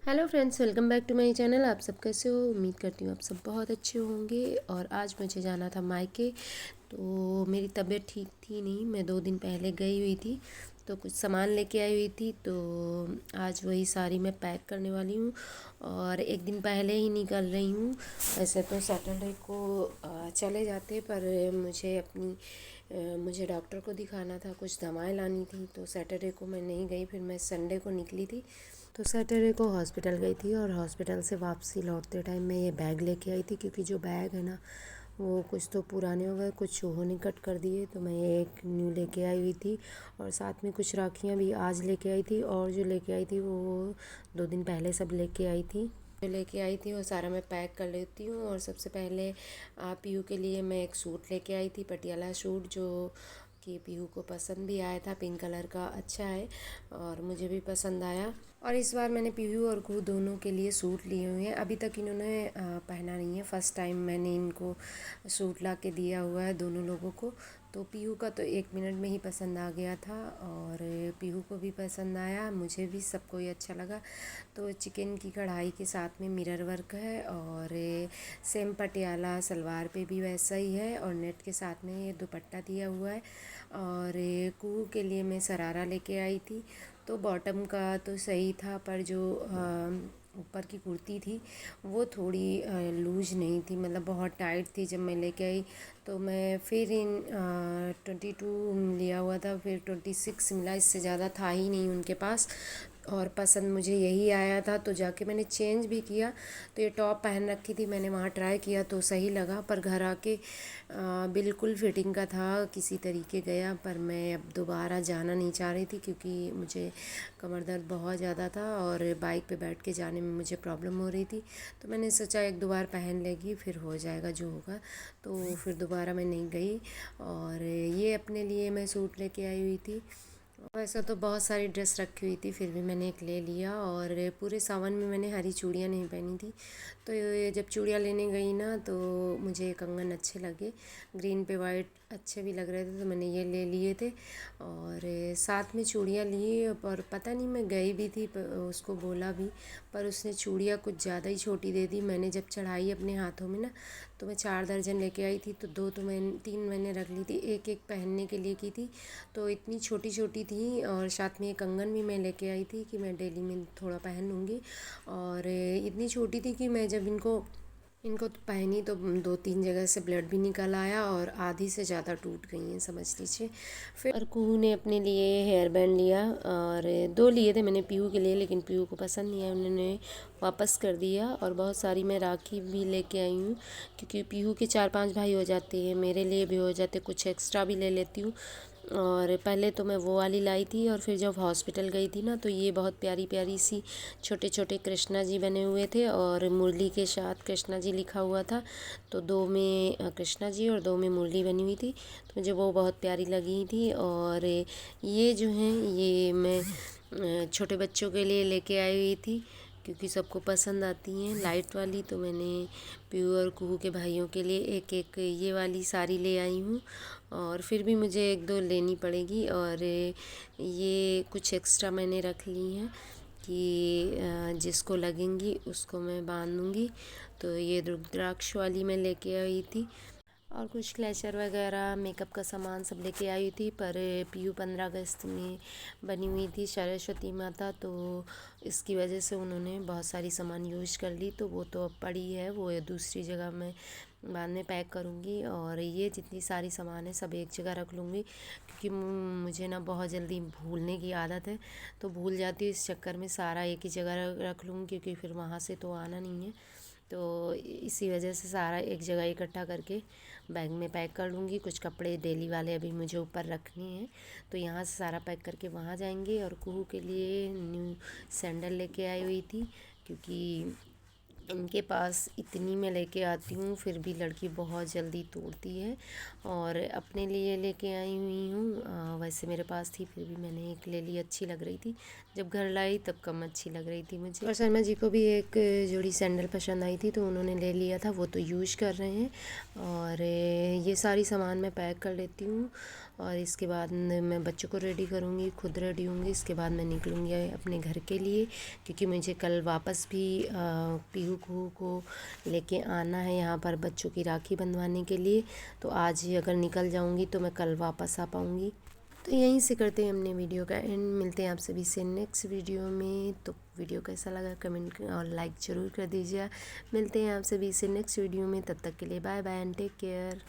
Hello friends, welcome back to my channel. आप सब कैसे हो? उम्मीद करती हूँ आप सब बहुत अच्छे होंगे। और आज मुझे जाना था मायके, तो मेरी तबीयत ठीक थी नहीं। मैं 2 दिन पहले गई हुई थी, तो कुछ सामान लेके आई हुई थी। तो आज वही सारी मैं पैक करने वाली हूँ और एक दिन पहले ही निकल रही हूँ। वैसे तो सैटरडे को चले जाते, पर मुझे डॉक्टर को दिखाना था, कुछ दवाएं लानी थी, तो सैटरडे को मैं नहीं गई। फिर मैं संडे को निकली थी, तो सैटरडे को हॉस्पिटल गई थी और हॉस्पिटल से वापसी लौटते टाइम मैं ये बैग लेके आई थी, क्योंकि जो बैग है ना वो कुछ तो पुराने हो गए, कुछ चूहों ने कट कर दिए। तो मैं ये एक न्यू लेके आई हुई थी और साथ में कुछ राखियाँ भी आज लेके आई थी, और जो लेके आई थी वो 2 दिन पहले सब लेके आई थी। जो लेके आई थी वो सारा मैं पैक कर लेती हूँ। और सबसे पहले पीहू के लिए मैं एक सूट लेके आई थी, पटियाला सूट, जो कि पीहू को पसंद भी आया था। पिंक कलर का अच्छा है और मुझे भी पसंद आया। और इस बार मैंने पीहू और कुहू दोनों के लिए सूट लिए हुए हैं। अभी तक इन्होंने पहना नहीं है, फ़र्स्ट टाइम मैंने इनको सूट ला के दिया हुआ है दोनों लोगों को। तो पीहू का तो 1 मिनट में ही पसंद आ गया था और पीहू को भी पसंद आया, मुझे भी, सबको ही अच्छा लगा। तो चिकन की कढ़ाई के साथ में मिरर वर्क है और सेम पटियाला सलवार पे भी वैसा ही है, और नेट के साथ में ये दुपट्टा दिया हुआ है। और कुहू के लिए मैं शरारा लेके आई थी। तो बॉटम का तो सही था, पर जो ऊपर की कुर्ती थी वो थोड़ी लूज नहीं थी, मतलब बहुत टाइट थी। जब मैं लेके आई तो मैं फिर 22 लिया हुआ था, फिर 26 मिला, इससे ज़्यादा था ही नहीं उनके पास। और पसंद मुझे यही आया था, तो जाके मैंने चेंज भी किया। तो ये टॉप पहन रखी थी मैंने, वहाँ ट्राई किया तो सही लगा, पर घर आके बिल्कुल फिटिंग का था, किसी तरीके गया। पर मैं अब दोबारा जाना नहीं चाह रही थी, क्योंकि मुझे कमर दर्द बहुत ज़्यादा था और बाइक पे बैठ के जाने में मुझे प्रॉब्लम हो रही थी। तो मैंने सोचा एक दो बार पहन लेगी, फिर हो जाएगा जो होगा। तो फिर दोबारा मैं नहीं गई। और ये अपने लिए मैं सूट लेके आई हुई थी। वैसे तो बहुत सारी ड्रेस रखी हुई थी, फिर भी मैंने एक ले लिया। और पूरे सावन में मैंने हरी चूड़ियाँ नहीं पहनी थी, तो ये जब चूड़ियाँ लेने गई ना, तो मुझे कंगन अच्छे लगे, ग्रीन पे वाइट अच्छे भी लग रहे थे, तो मैंने ये ले लिए थे। और साथ में चूड़ियाँ लिए, पर पता नहीं, मैं गई भी थी, उसको बोला भी, पर उसने चूड़ियाँ कुछ ज़्यादा ही छोटी दे दी। मैंने जब चढ़ाई अपने हाथों में ना, तो मैं 4 दर्जन लेके आई थी, तो 3 मैंने रख ली थी, एक एक पहनने के लिए की थी। तो इतनी छोटी छोटी थी, और साथ में एक कंगन भी मैं लेके आई थी कि मैं डेली में थोड़ा पहन लूँगी। और इतनी छोटी थी कि मैं जब इनको इनको तो पहनी तो 2-3 जगह से ब्लड भी निकल आया और आधी से ज़्यादा टूट गई हैं, समझ लीजिए। फिर और कुहू ने अपने लिए हेयर बैंड लिया, और 2 लिए थे मैंने पीहू के लिए, लेकिन पीहू को पसंद नहीं आया, उन्होंने वापस कर दिया। और बहुत सारी मैं राखी भी लेके आई हूँ, क्योंकि पीहू के 4-5 भाई हो जाते हैं, मेरे लिए भी हो जाते, कुछ एक्स्ट्रा भी ले लेती हूँ। और पहले तो मैं वो वाली लाई थी, और फिर जब हॉस्पिटल गई थी ना, तो ये बहुत प्यारी प्यारी सी छोटे छोटे कृष्णा जी बने हुए थे, और मुरली के साथ कृष्णा जी लिखा हुआ था। तो 2 में कृष्णा जी और 2 में मुरली बनी हुई थी, तो मुझे वो बहुत प्यारी लगी थी। और ये जो हैं, ये मैं छोटे बच्चों के लिए लेके आई हुई थी, क्योंकि सबको पसंद आती हैं लाइट वाली। तो मैंने पीहू और कुहू के भाइयों के लिए एक एक ये वाली साड़ी ले आई हूँ, और फिर भी मुझे 1-2 लेनी पड़ेगी। और ये कुछ एक्स्ट्रा मैंने रख ली हैं कि जिसको लगेंगी उसको मैं बांध दूँगी। तो ये रुद्राक्ष वाली मैं लेके आई थी, और कुछ क्लचर वगैरह मेकअप का सामान सब लेके आई थी। पर पीयू 15 अगस्त में बनी हुई थी सरस्वती माता, तो इसकी वजह से उन्होंने बहुत सारी सामान यूज कर ली, तो वो तो अब पड़ी है, वो दूसरी जगह मैं बाद में पैक करूँगी। और ये जितनी सारी सामान है सब एक जगह रख लूँगी, क्योंकि मुझे ना बहुत जल्दी भूलने की आदत है, तो भूल जाती हूँ। इस चक्कर में सारा एक ही जगह रख लूँगी, क्योंकि फिर वहाँ से तो आना नहीं है। तो इसी वजह से सारा एक जगह इकट्ठा करके बैग में पैक कर लूँगी। कुछ कपड़े डेली वाले अभी मुझे ऊपर रखने हैं, तो यहाँ से सारा पैक करके वहाँ जाएंगे। और कुहू के लिए न्यू सैंडल लेके आई हुई थी, क्योंकि इनके पास इतनी मैं लेके आती हूँ, फिर भी लड़की बहुत जल्दी तोड़ती है। और अपने लिए लेके आई हुई हूँ, वैसे मेरे पास थी, फिर भी मैंने एक ले ली, अच्छी लग रही थी, जब घर लाई तब कम अच्छी लग रही थी मुझे। और शर्मा जी को भी एक जोड़ी सैंडल पसंद आई थी तो उन्होंने ले लिया था, वो तो यूज़ कर रहे हैं। और ये सारी सामान मैं पैक कर लेती हूँ और इसके बाद मैं बच्चों को रेडी करूँगी, खुद रेडी होंगी। इसके बाद मैं निकलूँगी अपने घर के लिए, क्योंकि मुझे कल वापस भी पीहू को लेके आना है यहाँ पर बच्चों की राखी बंधवाने के लिए। तो आज ही अगर निकल जाऊँगी तो मैं कल वापस आ पाऊँगी। तो यहीं से करते हैं हमने वीडियो का एंड। मिलते हैं आप सभी से नेक्स्ट वीडियो में। तो वीडियो कैसा लगा कमेंट और लाइक ज़रूर कर दीजिए। मिलते हैं आप सभी से नेक्स्ट वीडियो में, तब तक के लिए bye bye and take care.